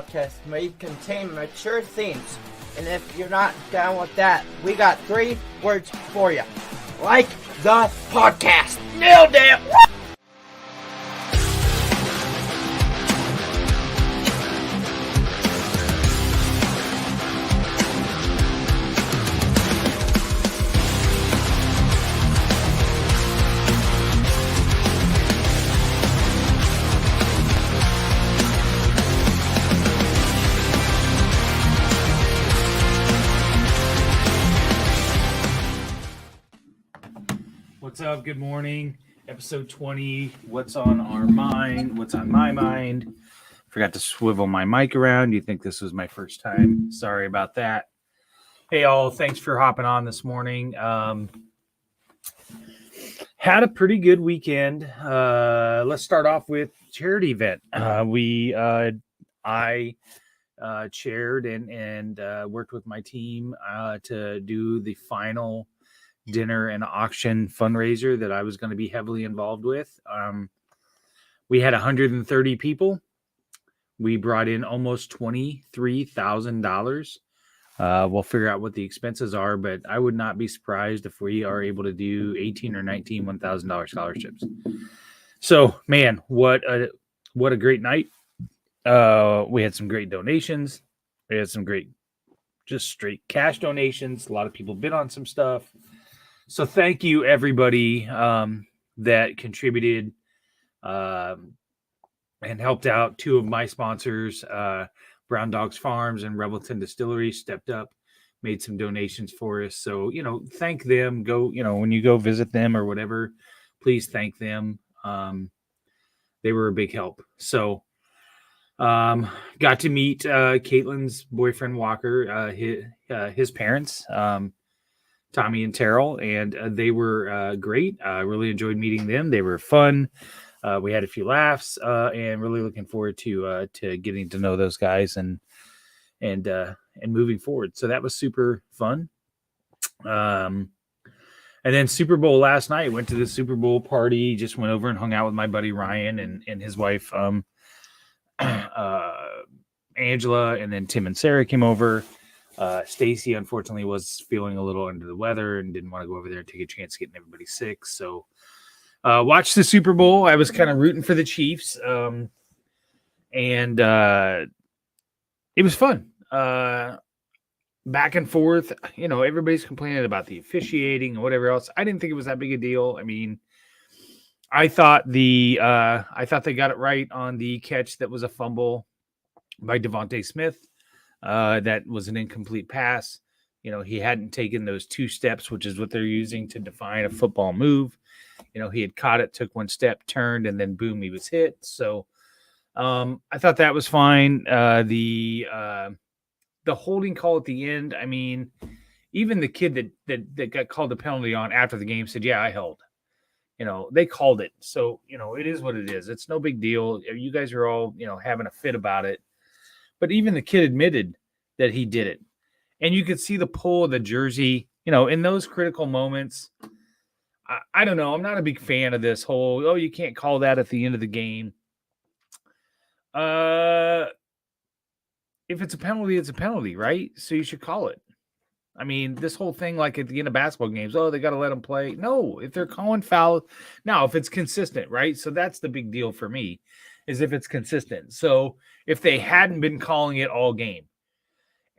podcast may contain mature themes, and if you're not down with that, we got 3 words for you. Like the podcast. Nailed it! What's up? Good morning. Episode 20. What's on our mind? What's on my mind? Forgot to swivel my mic around. You think this was my first time? Sorry about that. Hey, all. Thanks for hopping on this morning. Had a pretty good weekend. Let's start off with charity event. I chaired and worked with my team to do the final dinner and auction fundraiser that I was going to be heavily involved with. We had 130 people. We brought in almost $23,000. We'll figure out what the expenses are, but I would not be surprised if we are able to do 18 or 19 $1,000 scholarships. So, man, what a great night. We had some great donations. We had some great, just straight cash donations. A lot of people bid on some stuff. So thank you, everybody that contributed and helped out. 2 of my sponsors, Brown Dogs Farms and Revelton Distillery, stepped up, made some donations for us. So, thank them. Go, when you go visit them or whatever, please thank them. They were a big help. So got to meet Caitlin's boyfriend, Walker, his parents, Tommy and Terrell, and they were great. I really enjoyed meeting them. They were fun. We had a few laughs, and really looking forward to getting to know those guys and moving forward. So that was super fun. And then Super Bowl last night. Went to the Super Bowl party. Just went over and hung out with my buddy Ryan and his wife Angela, and then Tim and Sarah came over. Stacy, unfortunately, was feeling a little under the weather and didn't want to go over there and take a chance getting everybody sick. So watched the Super Bowl. I was kind of rooting for the Chiefs. And it was fun. Back and forth. Everybody's complaining about the officiating and whatever else. I didn't think it was that big a deal. I mean, I thought they got it right on the catch that was a fumble by Devontae Smith. That was an incomplete pass. He hadn't taken those 2 steps, which is what they're using to define a football move. He had caught it, took 1 step, turned, and then boom, he was hit. So I thought that was fine. The holding call at the end, I mean, even the kid that got called a penalty on after the game said, yeah, I held. They called it. So, it is what it is. It's no big deal. You guys are all, having a fit about it. But even the kid admitted that he did it. And you could see the pull of the jersey, in those critical moments. I don't know. I'm not a big fan of this whole, you can't call that at the end of the game. If it's a penalty, it's a penalty, right? So you should call it. I mean, this whole thing, like at the end of basketball games, they got to let them play. No, if they're calling foul. Now, if it's consistent, right? So that's the big deal for me, is if it's consistent. So if they hadn't been calling it all game,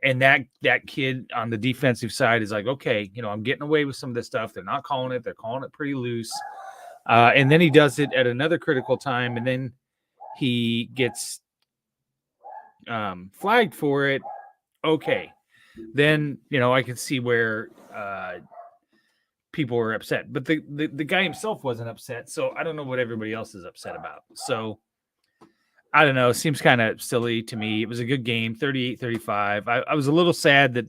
and that kid on the defensive side is like, okay, I'm getting away with some of this stuff. They're not calling it. They're calling it pretty loose. And then he does it at another critical time, and then he gets flagged for it. Okay. Then, I can see where people were upset. But the guy himself wasn't upset, so I don't know what everybody else is upset about. So I don't know. It seems kind of silly to me. It was a good game, 38-35. I was a little sad that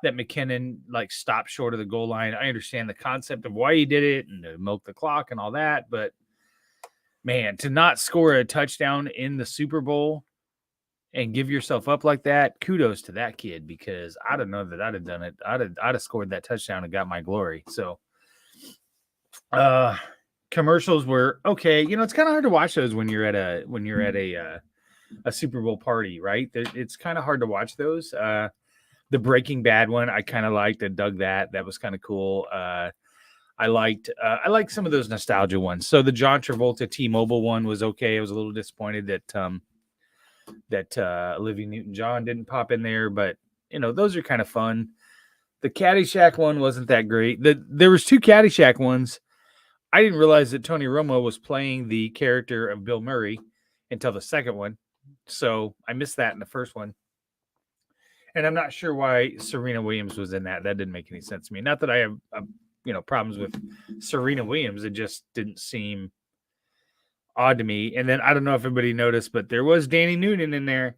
McKinnon stopped short of the goal line. I understand the concept of why he did it and to milk the clock and all that, but man, to not score a touchdown in the Super Bowl and give yourself up like that, kudos to that kid, because I don't know that I'd have done it. I'd have scored that touchdown and got my glory. So commercials were okay. It's kind of hard to watch those when you're at a a Super Bowl party, right? It's kind of hard to watch those. The Breaking Bad one I kind of liked. I dug that. That was kind of cool. I liked some of those nostalgia ones. So the John Travolta T-Mobile one was okay. I was a little disappointed that Olivia Newton-John didn't pop in there, but those are kind of fun. The Caddyshack one wasn't that great. There was 2 Caddyshack ones. I didn't realize that Tony Romo was playing the character of Bill Murray until the second one. So I missed that in the first one. And I'm not sure why Serena Williams was in that. That didn't make any sense to me. Not that I have, problems with Serena Williams. It just didn't seem odd to me. And then I don't know if everybody noticed, but there was Danny Noonan in there.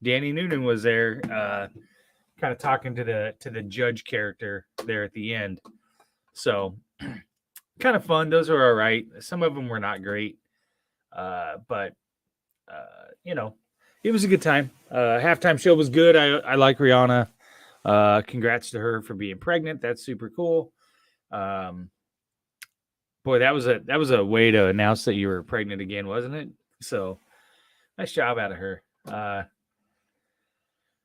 Danny Noonan was there, kind of talking to the judge character there at the end. So kind of fun. Those are all right. Some of them were not great, but it was a good time. Halftime show was good. I like Rihanna. Congrats to her for being pregnant. That's super cool. Boy, that was a way to announce that you were pregnant again, wasn't it? So nice job out of her.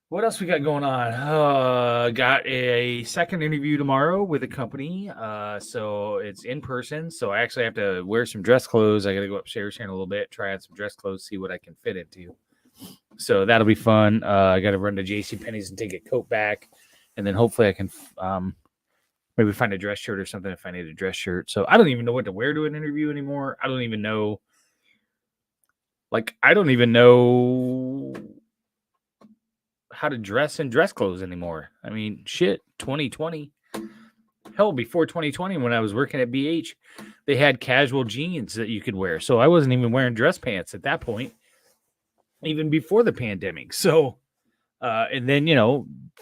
What else we got going on? Got a second interview tomorrow with a company. So it's in person. So I actually have to wear some dress clothes. I got to go upstairs here in a little bit, try out some dress clothes, see what I can fit into. So that'll be fun. I got to run to JCPenney's and take a coat back. And then hopefully I can maybe find a dress shirt or something if I need a dress shirt. So I don't even know what to wear to an interview anymore. I don't even know how to dress in dress clothes anymore. I mean, shit, 2020. Hell, before 2020, when I was working at BH, they had casual jeans that you could wear. So I wasn't even wearing dress pants at that point, even before the pandemic. So, and then,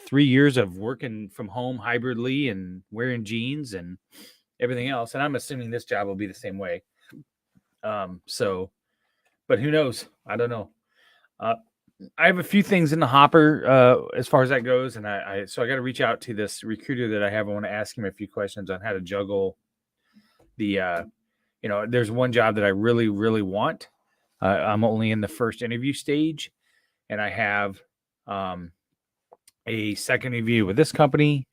3 years of working from home hybridly and wearing jeans and everything else. And I'm assuming this job will be the same way. But who knows? I don't know. I have a few things in the hopper as far as that goes, and so I got to reach out to this recruiter that I have. I want to ask him a few questions on how to juggle the. There's one job that I really, really want. I'm only in the first interview stage, and I have a second interview with this company.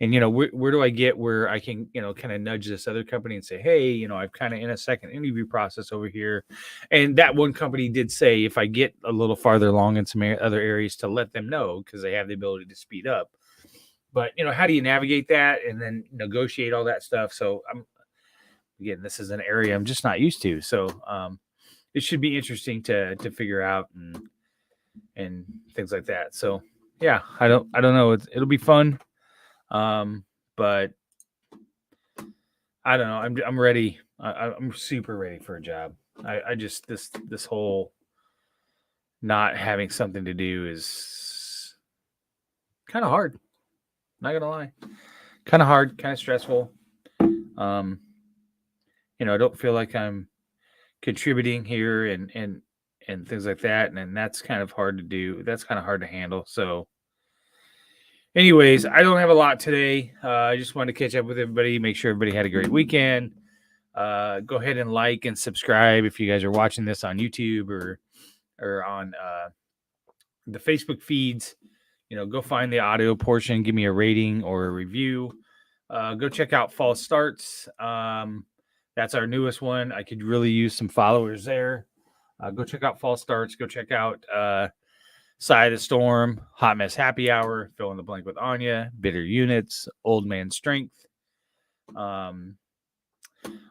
And where do I get where I can kind of nudge this other company and say, hey, I'm kind of in a second interview process over here. And that one company did say if I get a little farther along in some other areas to let them know, because they have the ability to speed up. But how do you navigate that and then negotiate all that stuff? So this is an area I'm just not used to. So it should be interesting to figure out and things like that. So yeah, I don't know. It'll be fun. But I don't know. I'm ready. I'm super ready for a job. I just, this whole not having something to do is kind of hard. Not gonna lie. Kind of hard, kind of stressful. I don't feel like I'm contributing here and things like that. And that's kind of hard to do. That's kind of hard to handle. So anyways, I don't have a lot today. I just wanted to catch up with everybody, make sure everybody had a great weekend. Go ahead and like and subscribe if you guys are watching this on YouTube or on the Facebook feeds. Go find the audio portion, give me a rating or a review. Go check out False Starts. That's our newest one. I could really use some followers there. Go check out False Starts. Go check out Side of the Storm, Hot Mess Happy Hour, Fill in the Blank with Anya, Bitter Units, Old Man Strength. I'm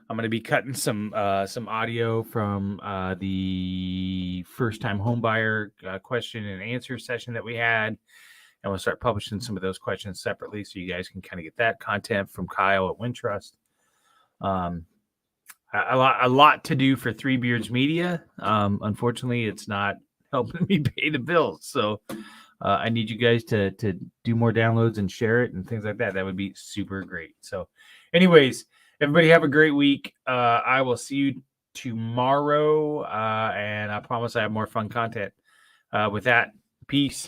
going to be cutting some audio from the first time homebuyer question and answer session that we had. And we'll start publishing some of those questions separately so you guys can kind of get that content from Kyle at Wintrust. A lot to do for Three Beards Media. Unfortunately, it's not helping me pay the bills. So I need you guys to do more downloads and share it and things like that. That would be super great. So anyways, everybody have a great week. I will see you tomorrow. And I promise I have more fun content. With that, peace.